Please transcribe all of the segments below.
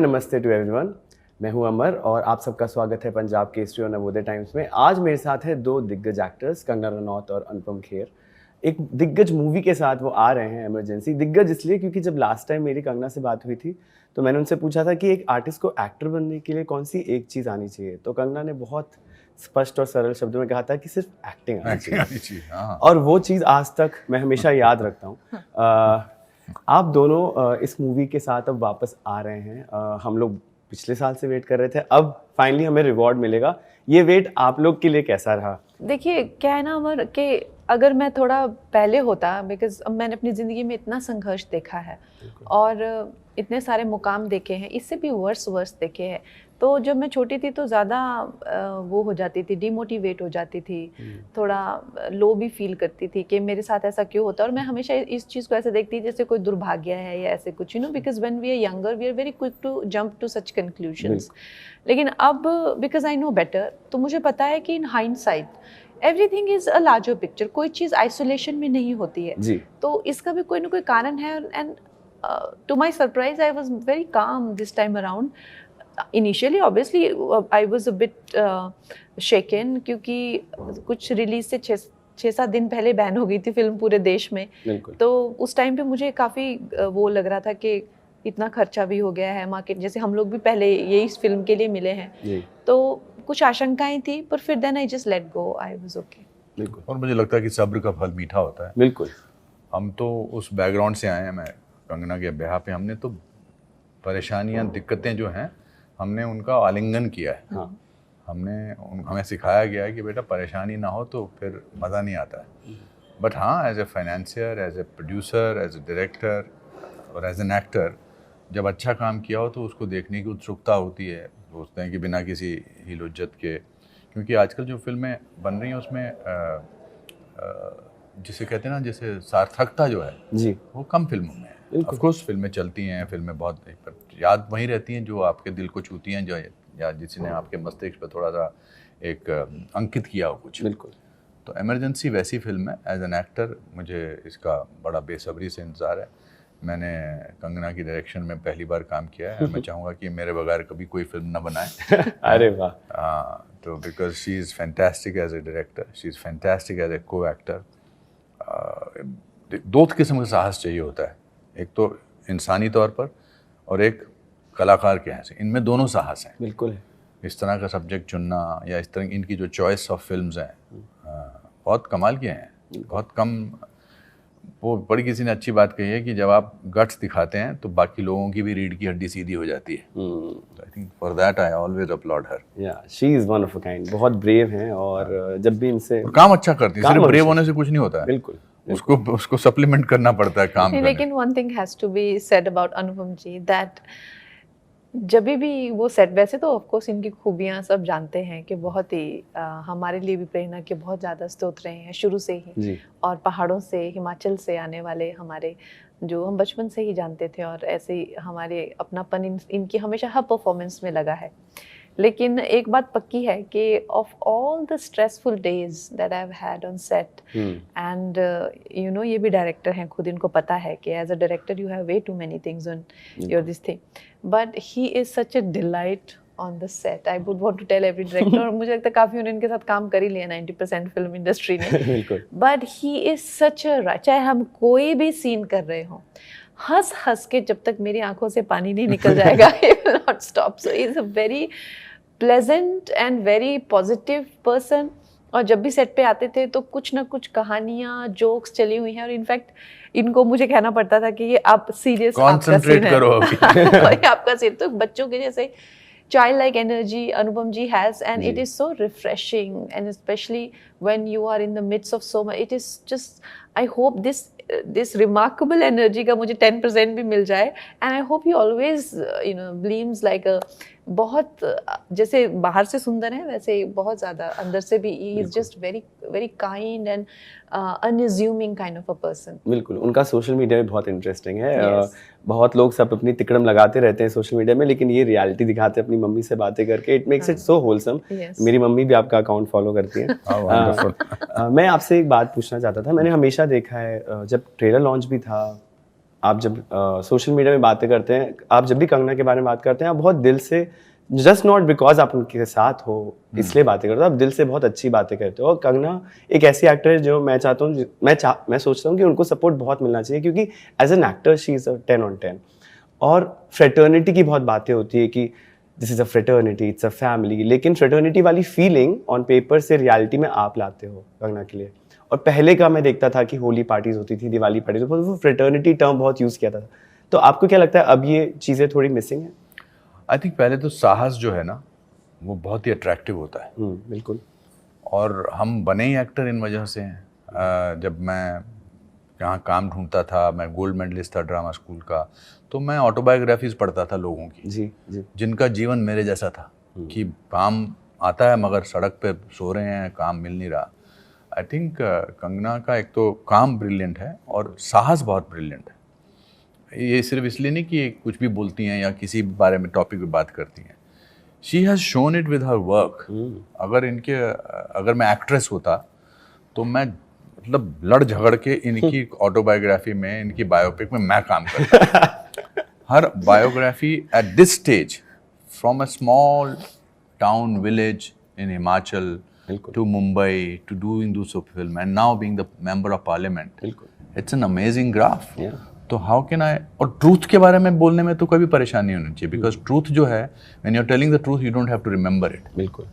नमस्ते to everyone. मैं हूं अमर और आप सबका स्वागत है पंजाब केसरी और नवोदय टाइम्स में। आज मेरे साथ है दो दिग्गज एक्टर्स, कंगना रनौत और अनुपम खेर। एक दिग्गज मूवी के साथ वो आ रहे हैं, इमरजेंसी। दिग्गज इसलिए क्योंकि जब लास्ट टाइम मेरी कंगना से बात हुई थी तो मैंने उनसे पूछा था कि एक आर्टिस्ट को एक्टर बनने के लिए कौन सी एक चीज़ आनी चाहिए, तो कंगना ने बहुत स्पष्ट और सरल शब्दों में कहा था कि सिर्फ एक्टिंग आनी चाहिए। और वो चीज़ आज तक मैं हमेशा याद रखता हूँ। आप दोनों इस मूवी के साथ अब वापस आ रहे हैं। हम लोग पिछले साल से वेट कर रहे थे, अब फाइनली हमें रिवॉर्ड मिलेगा। ये वेट आप लोग के लिए कैसा रहा? देखिए क्या है ना अमर, कि अगर मैं थोड़ा पहले होता, बिकॉज अब मैंने अपनी ज़िंदगी में इतना संघर्ष देखा है और इतने सारे मुकाम देखे हैं, इससे भी वर्स देखे हैं। तो जब मैं छोटी थी तो ज़्यादा वो हो जाती थी, डिमोटिवेट हो जाती थी, थोड़ा लो भी फील करती थी कि मेरे साथ ऐसा क्यों होता है। और मैं हमेशा इस चीज़ को ऐसे देखती थी जैसे कोई दुर्भाग्य है या ऐसे कुछ, because when we are younger we are very quick to jump to such conclusions. लेकिन अब बिकॉज आई नो बेटर, तो मुझे पता है कि in hindsight everything is a larger picture. कोई चीज़ आइसोलेशन में नहीं होती है जी। तो इसका भी कोई ना कोई कारण है। And to my surprise I was very calm this time around. Initially obviously I was a bit shaken, क्योंकि कुछ रिलीज से 6-7 दिन पहले बैन हो गई थी फिल्म पूरे देश में। तो उस टाइम पे मुझे काफ़ी वो लग रहा था कि इतना खर्चा भी हो गया है, मार्केट जैसे हम लोग भी पहले यही इस फिल्म के लिए मिले हैं, तो कुछ आशंकाएं थी, पर फिर then I just let go, I was okay. बिल्कुल। और मुझे लगता है कि सब्र का फल मीठा होता है। बिल्कुल। हम तो उस बैकग्राउंड से आए हैं, मैं कंगना के ब्याह पे हमने तो परेशानियां, दिक्कतें जो हैं हमने उनका आलिंगन किया है। हाँ। हमें सिखाया गया है कि बेटा परेशानी ना हो तो फिर मज़ा नहीं आता है। बट हाँ, as a financier, as a producer, as a director और एज एन एक्टर, जब अच्छा काम किया हो तो उसको देखने की उत्सुकता होती है। सोचते हैं कि बिना किसी हील हुज्जत के, क्योंकि आजकल जो फिल्में बन रही हैं उसमें जिसे कहते हैं ना, जैसे सार्थकता जो है जी, वो कम फिल्मों में है। ऑफ कोर्स फिल्में चलती हैं, फिल्में बहुत, पर याद वहीं रहती हैं जो आपके दिल को छूती हैं, जो या जिसने आपके मस्तिष्क पर थोड़ा सा एक अंकित किया हो कुछ। बिल्कुल। तो इमरजेंसी वैसी फिल्म है। एज एन एक्टर मुझे इसका बड़ा बेसब्री से इंतज़ार है। मैंने कंगना की डायरेक्शन में पहली बार काम किया है। मैं चाहूँगा कि मेरे बगैर कभी कोई फिल्म ना बनाए। अरे वाह। तो because she is fantastic as a director, she is fantastic as a co actor. दो किस्म का साहस चाहिए होता है, एक तो इंसानी तौर पर और एक कलाकार के हैसियत, इनमें दोनों साहस हैं। बिल्कुल। इस तरह का सब्जेक्ट चुनना या इस तरह इनकी जो चॉइस ऑफ फिल्म्स हैं बहुत कमाल के हैं। बहुत कम, वो बड़ी किसी ने अच्छी बात कही है कि जब आप गट्स दिखाते हैं तो बाकी लोगों की भी रीढ़ की हड्डी सीधी हो जाती है। I think for that I always applaud her. Yeah she is one of a kind. बहुत ब्रेव हैं और जब भी इनसे काम अच्छा करती है। सिर्फ ब्रेव होने से कुछ नहीं होता है। बिल्कुल। उसको सप्लीमेंट करना पड़ता है काम करने। लेकिन one thing has to be said about Anupam ji, that जब भी वो सेट, वैसे तो ऑफ कोर्स इनकी खूबियां सब जानते हैं कि बहुत ही हमारे लिए भी प्रेरणा के बहुत ज़्यादा स्रोत रहे हैं शुरू से ही जी। और पहाड़ों से, हिमाचल से आने वाले हमारे, जो हम बचपन से ही जानते थे, और ऐसे ही हमारे अपनापन इनकी हमेशा हर परफॉर्मेंस में लगा है। लेकिन एक बात पक्की है कि of all the stressful days that I have had on set, and ये भी डायरेक्टर हैं खुद, इनको पता है कि as a director you have way too many things on your this thing, but he is such a delight on the set. I would want to tell every director, और मुझे लगता है काफ़ी उन्होंने इनके साथ काम कर ही लिया 90% फिल्म इंडस्ट्री ने। बट ही इज सच अ, चाहे हम कोई भी सीन कर रहे हों, हंस हंस के जब तक मेरी आंखों से पानी नहीं निकल जाएगा he will not stop. So he is a very pleasant and very positive person. और जब भी सेट पे आते थे तो कुछ ना कुछ कहानियाँ, जोक्स चली हुई हैं, और इनफैक्ट इनको मुझे कहना पड़ता था कि ये आप सीरियस कॉन्सेंट्रेट करो अभी। आपका सीन। तो बच्चों के जैसे childlike energy Anupam ji has, and it is so refreshing, and especially when you are in the midst of so much, it is just, I hope this remarkable energy का मुझे 10% भी मिल जाए, and I hope he always gleams like a, बहुत जैसे बाहर से सुंदर है वैसे बहुत ज़्यादा अंदर से भी he is just very very kind and unassuming kind of a person. बिल्कुल। उनका सोशल मीडिया भी बहुत इंटरेस्टिंग है। बहुत लोग सब अपनी तिकड़म लगाते रहते हैं सोशल मीडिया में, लेकिन ये रियलिटी दिखाते हैं अपनी मम्मी से बातें करके। It makes it so wholesome. मेरी मम्मी भी आपका अकाउंट फॉलो करती है। मैं आपसे एक बात पूछना चाहता था। मैंने हमेशा देखा है जब ट्रेलर लॉन्च भी था आप जब सोशल मीडिया में बातें करते हैं, आप जब भी कंगना के बारे में बात करते हैं, आप बहुत दिल से, जस्ट नॉट बिकॉज आप उनके साथ हो इसलिए बातें करते हो, आप दिल से बहुत अच्छी बातें करते हो। और कंगना एक ऐसी एक्टर है जो मैं चाहता हूँ, मैं सोचता हूँ कि उनको सपोर्ट बहुत मिलना चाहिए, क्योंकि as an actor she is 10 on 10। और फ्रेटर्निटी की बहुत बातें होती है कि this is a fraternity, it's a family, लेकिन फ्रेटर्निटी वाली फीलिंग ऑन पेपर से रियलिटी में आप लाते हो कंगना के लिए। और पहले का मैं देखता था कि होली पार्टीज होती थी, दिवाली पार्टीज, तो वो फ्रेटर्निटी टर्म बहुत यूज़ किया था। तो आपको क्या लगता है अब ये चीज़ें थोड़ी मिसिंग है? आई थिंक पहले तो साहस जो है ना वो बहुत ही अट्रैक्टिव होता है। बिल्कुल। और हम बने ही एक्टर इन वजह से हैं। जब मैं यहाँ काम ढूंढता था, मैं गोल्ड मेडलिस्ट था ड्रामा स्कूल का, तो मैं ऑटोबायोग्राफीज पढ़ता था लोगों की, जी जी। जिनका जीवन मेरे जैसा था कि काम आता है मगर सड़क पे सो रहे हैं, काम मिल नहीं रहा। आई थिंक कंगना का एक तो काम ब्रिलियंट है और साहस बहुत ब्रिलियंट है। ये सिर्फ इसलिए नहीं कि कुछ भी बोलती हैं या किसी बारे में टॉपिक पे बात करती हैं, she has shown it with her work. अगर मैं एक्ट्रेस होता तो मैं मतलब लड़ झगड़ के इनकी ऑटोबायोग्राफी में, इनकी बायोपिक में मैं काम करता। Her biography at this stage, from a small town village in Himachal to Mumbai to doing those film and now being the member of parliament. It's an amazing graph. Yeah. तो how can I, और truth के बारे में बोलने में तो कभी परेशानी नहीं होनी चाहिए, बिकॉज ट्रूथ जो है, when you're telling the truth you don't have to remember it. बिल्कुल।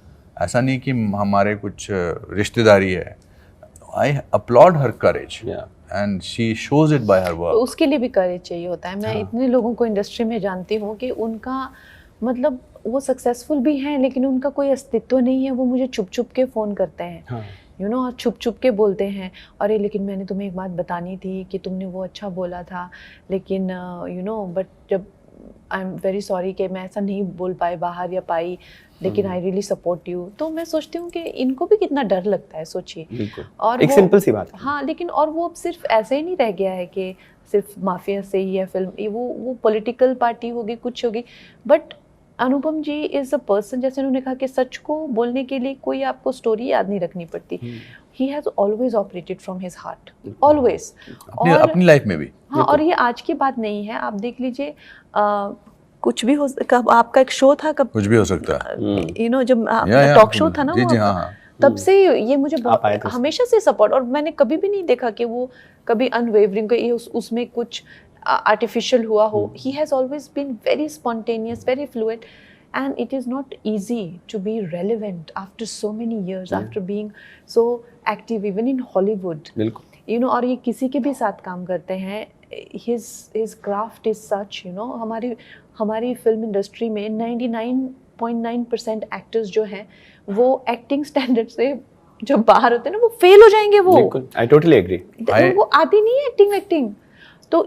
ऐसा नहीं कि हमारे कुछ रिश्तेदारी है। I applaud her courage. And she shows it by her work. उसके लिए भी करेज चाहिए होता है। मैं इतने लोगों को इंडस्ट्री में जानती हूँ कि उनका मतलब वो सक्सेसफुल भी हैं लेकिन उनका कोई अस्तित्व नहीं है, वो मुझे छुप छुप के फ़ोन करते हैं, यू नो, और छुप छुप के बोलते हैं, अरे लेकिन मैंने तुम्हें एक बात बतानी थी कि तुमने वो अच्छा बोला था, लेकिन यू नो बट जब आई एम वेरी सॉरी कि मैं ऐसा नहीं बोल पाई बाहर या पाई, लेकिन आई रियली सपोर्ट यू। तो मैं सोचती हूँ कि इनको भी कितना डर लगता है, सोचिए। और एक सिंपल सी बात। हाँ, लेकिन और वो अब सिर्फ ऐसे ही नहीं रह गया है कि सिर्फ माफिया से ही है फिल्म, वो पॉलिटिकल पार्टी होगी, कुछ होगी, but Anupam ji is a person, जैसे उन्होंने कहा कि सच को बोलने के लिए कोई आपको स्टोरी याद नहीं रखनी पड़ती। He has always operated from his heart, always. और अपनी लाइफ में भी। हाँ, और ये आज की बात नहीं है, आप देख लीजिए, कुछ भी हो, कब आपका एक शो था, कब कुछ भी हो सकता है, यू नो, जब टॉक शो था ना, जी, हाँ। तब से ये मुझे बहुत हमेशा से सपोर्ट, और मैंने कभी भी नहीं देखा कि वो कभी अनवेवरिंग उसमें कुछ artificial हुआ हो। He has always been very spontaneous, very fluid, and it is not easy to be relevant after so many years, after being so active even in Hollywood. बिल्कुल। You know, और ये किसी के भी साथ काम करते हैं, his craft is such, you know, हमारी फिल्म इंडस्ट्री में 99.9% एक्टर्स जो हैं वो एक्टिंग स्टैंडर्ड से जब बाहर होते हैं ना, वो फेल हो जाएंगे। वो बिल्कुल, I totally agree. वो आती नहीं है एक्टिंग। तो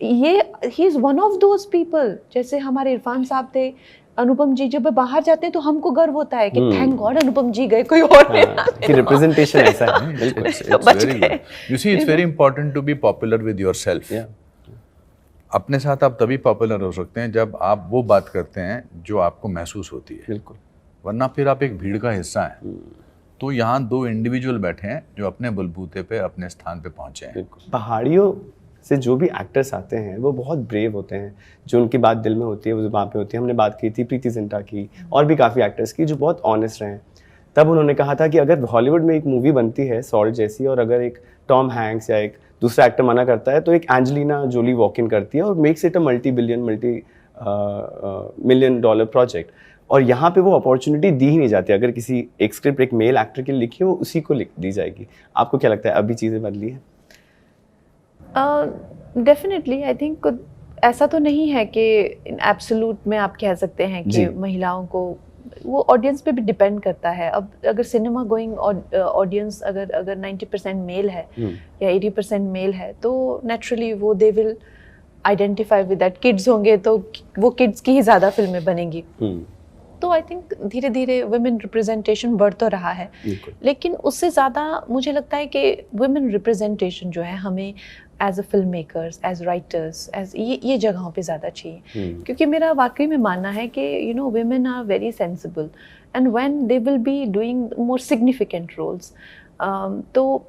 ये he is one of those people, जैसे हमारे इरफान साहब थे, अनुपम जी जब बाहर जाते हैं तो हमको गर्व होता है कि थैंक गॉड अनुपम जी गए, कोई और नहीं। रिप्रेजेंटेशन ऐसा है। बिल्कुल। You see, it's very important to be popular with yourself. अपने साथ आप तभी पॉपुलर हो सकते हैं जब आप वो बात करते हैं जो आपको महसूस होती है। बिल्कुल। वरना फिर आप एक भीड़ का हिस्सा हैं। तो यहाँ दो इंडिविजुअल बैठे हैं जो अपने बलबूते पे अपने स्थान पे पहुंचे हैं। पहाड़ियों से जो भी एक्टर्स आते हैं वो बहुत ब्रेव होते हैं, जो उनकी बात दिल में होती है वो वहाँ पे होती है। हमने बात की थी प्रीति जिंटा की और भी काफ़ी एक्टर्स की जो बहुत ऑनेस्ट रहे हैं। तब उन्होंने कहा था कि अगर हॉलीवुड में एक मूवी बनती है सॉल्ट जैसी, और अगर एक टॉम हैंक्स या एक दूसरा एक्टर मना करता है, तो एक एंजेलिना जोली वॉक इन करती है और makes it a multi million dollar project. और यहाँ पे वो अपॉर्चुनिटी दी ही नहीं जाती। अगर किसी एक स्क्रिप्ट एक मेल एक्टर के लिए लिखी है, वो उसी को लिख दी जाएगी। आपको क्या लगता है अभी चीज़ें बदली है? डेफिनेटली आई थिंक ऐसा तो नहीं है कि एब्सोल्यूट में आप कह सकते हैं कि महिलाओं को, वो ऑडियंस पे भी डिपेंड करता है। अब अगर सिनेमा गोइंग ऑडियंस अगर 90% मेल है या 80% मेल है, तो नेचुरली वो they will identify with that. Kids होंगे तो वो किड्स की ही ज़्यादा फिल्में बनेंगी। तो आई थिंक धीरे धीरे वुमेन रिप्रेजेंटेशन बढ़ तो रहा है, लेकिन उससे ज़्यादा मुझे लगता है कि वुमेन रिप्रेजेंटेशन जो है हमें as a film makers, as writers, as ये जगहों पे ज़्यादा चाहिए। क्योंकि मेरा वाकई में मानना है कि you know women are very sensible and when they will be doing more significant roles, तो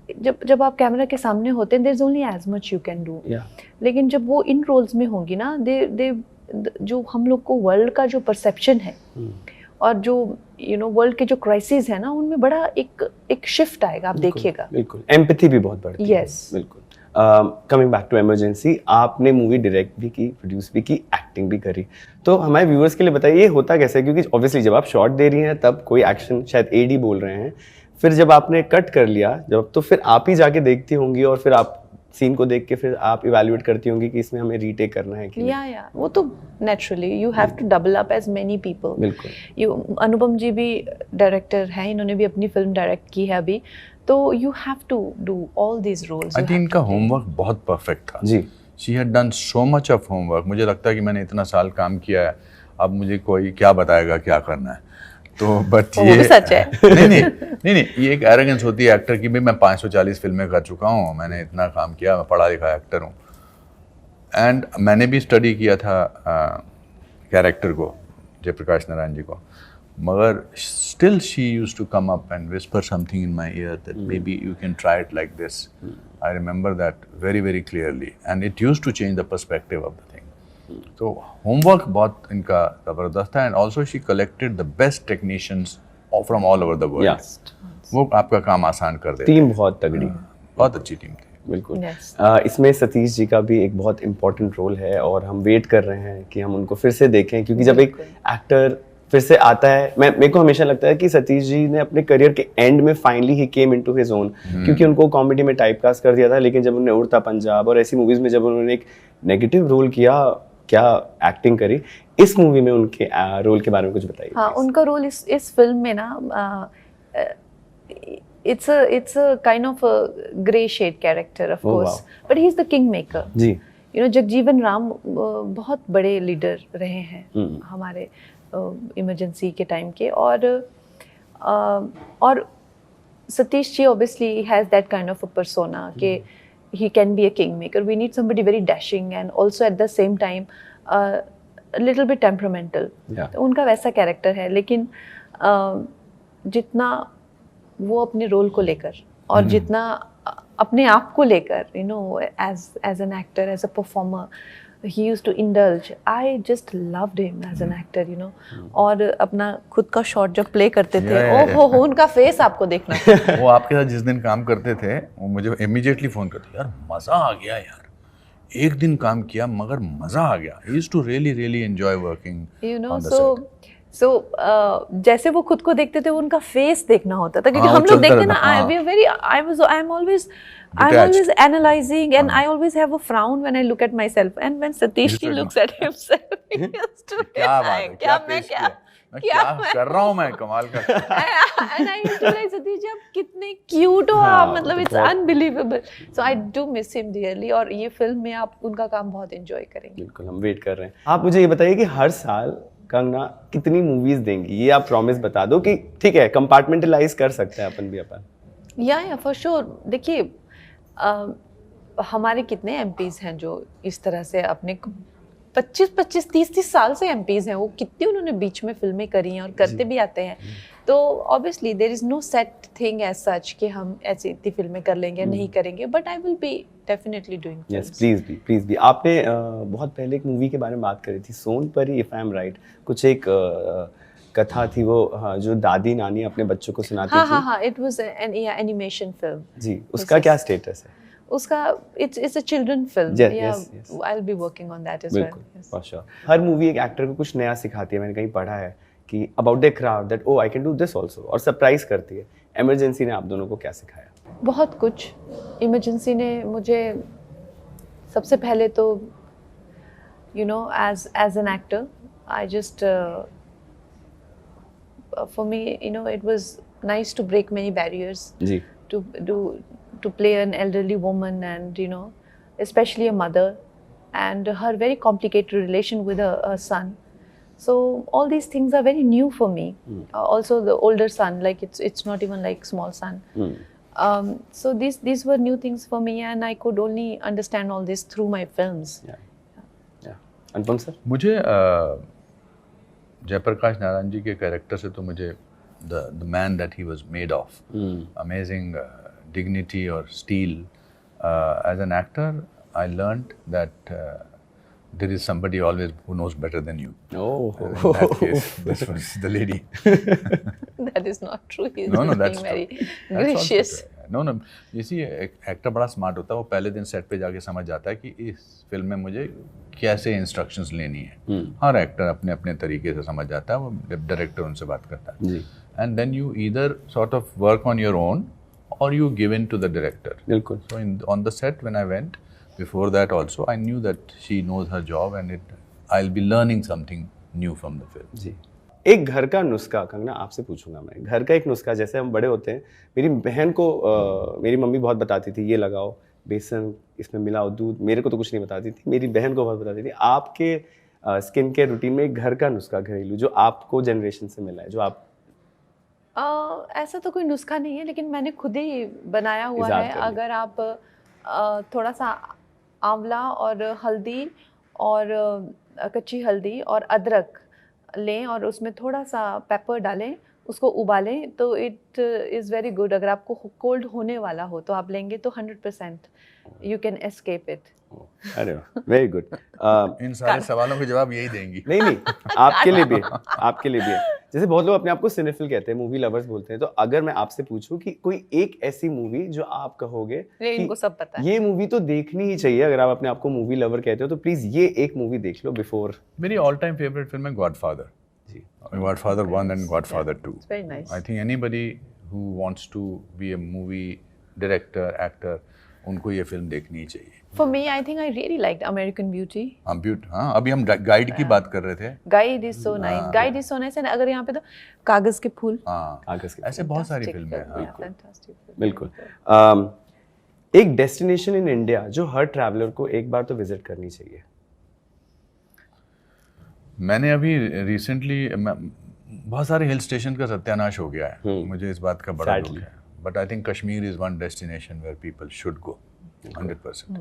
जब जब आप कैमरा के सामने होते हैं, there is only as much you can do. लेकिन जब वो इन रोल्स में होंगी ना, दे जो हम लोग को वर्ल्ड का जो परसेप्शन है और जो वर्ल्ड के जो क्राइसिस है ना, उनमें बड़ा एक शिफ्ट आएगा, आप देखिएगा। बिल्कुल, एम्पैथी भी बहुत बढ़ती है। यस, बिल्कुल। कमिंग बैक टू इमरजेंसी, आपने मूवी डायरेक्ट भी की, प्रोड्यूस भी की, एक्टिंग भी करी, तो हमारे व्यूअर्स के लिए बताइए ये होता कैसे है? क्योंकि ऑब्वियसली जब आप शॉट दे रही हैं तब कोई एक्शन शायद एडी बोल रहे हैं, फिर जब आपने कट कर लिया जब, तो फिर आप ही जाके देखती होंगी और फिर आप सीन को देख के फिर आप इवैल्यूएट करती होंगी कि इसमें हमें रीटेक करना है कि या वो तो naturally you have to double up as many people. बिल्कुल। अनुपम जी भी डायरेक्टर हैं, इन्होंने भी अपनी फिल्म डायरेक्ट की है अभी, तो you have to do all these roles. I think इनका होमवर्क बहुत परफेक्ट था जी। She had done so much of homework. मुझे लगता है कि मैंने इतना साल काम किया है, अब मुझे कोई क्या बताएगा क्या करना है, तो बट ये भी सच है। नहीं, ये एक एरोगेंस होती है एक्टर की, भी मैं 540 फिल्में कर चुका हूँ, मैंने इतना काम किया, मैं पढ़ा लिखा एक्टर हूँ। एंड मैंने भी स्टडी किया था कैरेक्टर को, जयप्रकाश नारायण जी को, मगर still she used to come up and whisper something in my ear that maybe you can try it like this. I remember that very very clearly and it used to change the perspective of the thing. तो homework बहुत इनका ज़बरदस्त था, and also she collected the best technicians from all over the world. वो आपका काम आसान कर देते। टीम बहुत तगड़ी, बहुत अच्छी टीम थी। बिल्कुल। Yes. इसमें सतीश जी का भी एक बहुत इम्पोर्टेंट रोल है और हम वेट कर रहे हैं कि हम उनको फिर से देखें, क्योंकि जब एक एक्टर फिर से आता है, मेरे को हमेशा लगता है कि सतीश जी ने अपने करियर के एंड में finally he came into his own, क्योंकि उनको कॉमेडी में टाइपकास्ट कर दिया था, लेकिन जब उन्होंने उड़ता पंजाब और ऐसी मूवीज में जब उन्होंने एक नेगेटिव रोल किया, क्या एक्टिंग करी। इस मूवी में उनके रोल के बारे में कुछ बताइए। हाँ, उनका रोल इस फिल्म में ना, it's a kind of a grey shade character, of course, but he's the kingmaker जी। जगजीवन राम बहुत बड़े लीडर रहे हैं हमारे इमरजेंसी के टाइम के, और Satish ji obviously has that kind of a persona कि he can be a kingmaker. We need somebody very dashing and also at the same time a little bit temperamental. तो उनका वैसा कैरेक्टर है, लेकिन जितना वो अपने रोल को लेकर और जितना अपने आप को लेकर, as an actor, as a performer, he used to indulge. I just loved him as an actor, और अपना खुद का शॉट जब प्ले करते थे, ओहो उनका फेस आपको देखना। वो आपके साथ जिस दिन काम करते थे, वो मुझे इमीडिएटली फोन करते, यार मजा आ गया यार, एक दिन काम किया मगर मजा आ गया। He used to really enjoy working on the set. So जैसे वो खुद को देखते थे, उनका फेस देखना होता था, क्योंकि हम लोग देखते ना, I'm always analyzing and I always have a frown when I look at myself, and when Satish ji looks at himself, he used to क्या बात है, क्या कर रहा हूँ मैं, कमाल का। And I used to like, Satish ji आप कितने क्यूट हो आप, मतलब it's unbelievable. So I do miss him dearly, और ये फिल्म में आप उनका काम बहुत एंजॉय करेंगे। बिल्कुल, हम वेट कर रहे हैं। आप मुझे ये बताइए कि हर साल कंगना कितनी मूवीज देंगी, ये आप प्रॉमिस बता दो कि ठीक है, कंपार्टमेंटलाइज कर सकते हैं अपन भी अपन। या फॉर श्योर। देखिए हमारे कितने एमपीज हैं जो इस तरह से अपने 25 30 साल से एमपीज हैं, वो कितनी उन्होंने बीच में फिल्में करी हैं और करते भी आते हैं। तो obviously there is no set thing as such कि हम ऐसी इतनी फिल्में कर लेंगे नहीं करेंगे, but I will be definitely doing. Yes, please भी। आपने बहुत पहले एक मूवी के बारे में बात करी थी, Sonpari, if I am right, कुछ एक कथा थी वो, हाँ, जो दादी नानी अपने बच्चों को सुनाती थी। हाँ, it was an animation film. जी, उसका क्या स्टेटस है? उसका it's a children film. Yes. I'll be working on that as well. Yes. For sure. Her movie एक एक्टर को कुछ नया सिखाती है, मैंने कहीं पढ़ा है कि about their craft that I can do this also, और सरप्राइज करती है। इमरजेंसी ने आप दोनों को क्या सिखाया? बहुत कुछ। इमरजेंसी ने मुझे सबसे पहले तो as an actor, I just for me it was nice to break many barriers. जी। to play an elderly woman, and especially a mother, and her very complicated relation with a son. So all these things are very new for me. Also the older son, like it's not even like small son. So these were new things for me, and I could only understand all this through my films. Yeah. Anupam sir? मुझे जयप्रकाश नारायण जी के character से तो मुझे the man that he was made of, amazing dignity or steel. As an actor, I learned that there is somebody always who knows better than you. Oh, In that case, this was the lady. That is not true. He's No, just that's being very true. That's also gracious. true. No, you see, actor बड़ा smart होता है, वो पहले दिन set पे जाके समझ जाता है कि इस फिल्म में मुझे कैसे इंस्ट्रक्शंस लेनी है। हर एक्टर अपने अपने तरीके से समझ जाता है, वो डायरेक्टर उनसे बात करता है। And then you either sort of work on your own or you give in to the director. बिल्कुल। So on the set when I went, before that also, I knew that she knows her job and I'll be learning something new from the film. जी। एक घर का नुस्खा, कंगना आपसे पूछूंगा मैं, घर का एक नुस्खा, जैसे हम बड़े होते हैं, मेरी बहन को मेरी मम्मी बहुत बताती थी, ये लगाओ बेसन, इसमें मिलाओ दूध, मेरे को तो कुछ नहीं बताती थी, मेरी बहन को बहुत बताती थी। आपके स्किन केयर रूटीन में एक घर का नुस्खा घरेलू जो आपको जनरेशन से मिला है, जो आप ऐसा तो कोई नुस्खा नहीं है, लेकिन मैंने खुद ही बनाया हुआ इजाद है। कर लिया। अगर आप थोड़ा सा आंवला और हल्दी और कच्ची हल्दी और अदरक लें और उसमें थोड़ा सा पेपर डालें, उसको उबालें, तो इट इज़ वेरी गुड। अगर आपको कोल्ड होने वाला हो तो आप लेंगे तो 100% यू कैन एस्केप इट। अरे वेरी गुड। इन सारे सवालों के जवाब यही देंगी। नहीं आपके लिए भी है, आपके लिए भी है। जैसे बहुत लोग अपने आप को सिनेफिल कहते हैं, मूवी लवर्स बोलते हैं, तो अगर मैं आपसे पूछूं कि कोई एक ऐसी मूवी जो आप कहोगे कि इनको सब पता है, ये मूवी तो देखनी ही चाहिए, अगर आप अपने आप को मूवी लवर कहते हो तो प्लीज ये एक मूवी देख लो बिफोर। मेरी ऑल टाइम फेवरेट फिल्म है गॉडफादर। जी। Godfather 1 and Godfather 2। It's very nice. I think anybody who wants to be a movie director, actor, उनको ये फिल्म देखनी ही चाहिए। For me, I think I really liked American Beauty. हाँ, अभी हम guide की बात कर रहे थे। Guide is so nice. Guide is so nice. And अगर यहाँ पे तो कागज के फूल। हाँ, कागज के ऐसे बहुत सारी Fantastic फिल्में हैं। film, हाँ। fantastic film. बिल्कुल। एक डेस्टिनेशन इन इंडिया जो हर ट्रैवलर को एक बार तो विजिट करनी चाहिए। मैंने अभी रिसेंटली बहुत सारे हिल स्टेशन का सत्यानाश हो गया है, मुझे इस बात का बड़ा दुख है, but I think Kashmir is one destination where people should go 100%।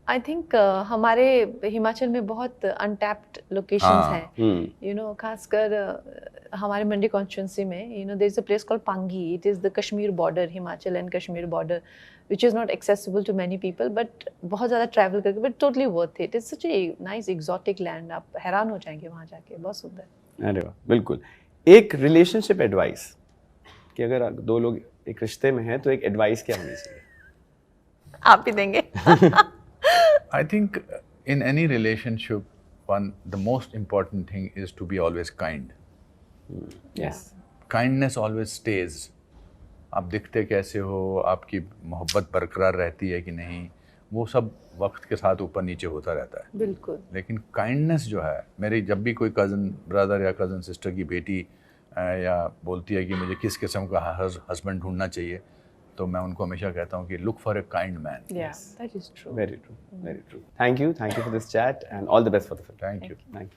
I think हमारे हिमाचल में बहुत अनटैप्ड लोकेशंस हैं, यू नो, खासकर हमारे मंडी कॉन्स्टिट्यूंसी में, you know, there is a place called Pangi. It is the Kashmir border, Himachal and Kashmir border, which is not accessible to many people, but बहुत ज़्यादा travel करके, but totally worth it. It's such a nice exotic land. आप हैरान हो जाएंगे वहाँ जाके, बहुत सुंदर। अरे वाह, बिल्कुल। एक रिलेशनशिप एडवाइस कि अगर दो लोग एक रिश्ते में हैं तो एक एडवाइस क्या होनी चाहिए? आप ही देंगे। I think in any relationship, the most important thing is to be always kind. Yes. Kindness always stays. आप दिखते कैसे हो, आपकी मोहब्बत बरकरार रहती है कि नहीं, वो सब वक्त के साथ ऊपर नीचे होता रहता है। बिल्कुल। लेकिन काइंडनेस जो है, मेरी जब भी कोई कज़न ब्रदर या कज़न सिस्टर की बेटी या बोलती है कि मुझे किस किस्म का हस्बैंड ढूंढना चाहिए, तो मैं उनको हमेशा कहता हूँ कि look for a kind man. Yeah, that is true. Very true. Very true. Thank you for this chat and all the best for the film. Thank you. Thank you.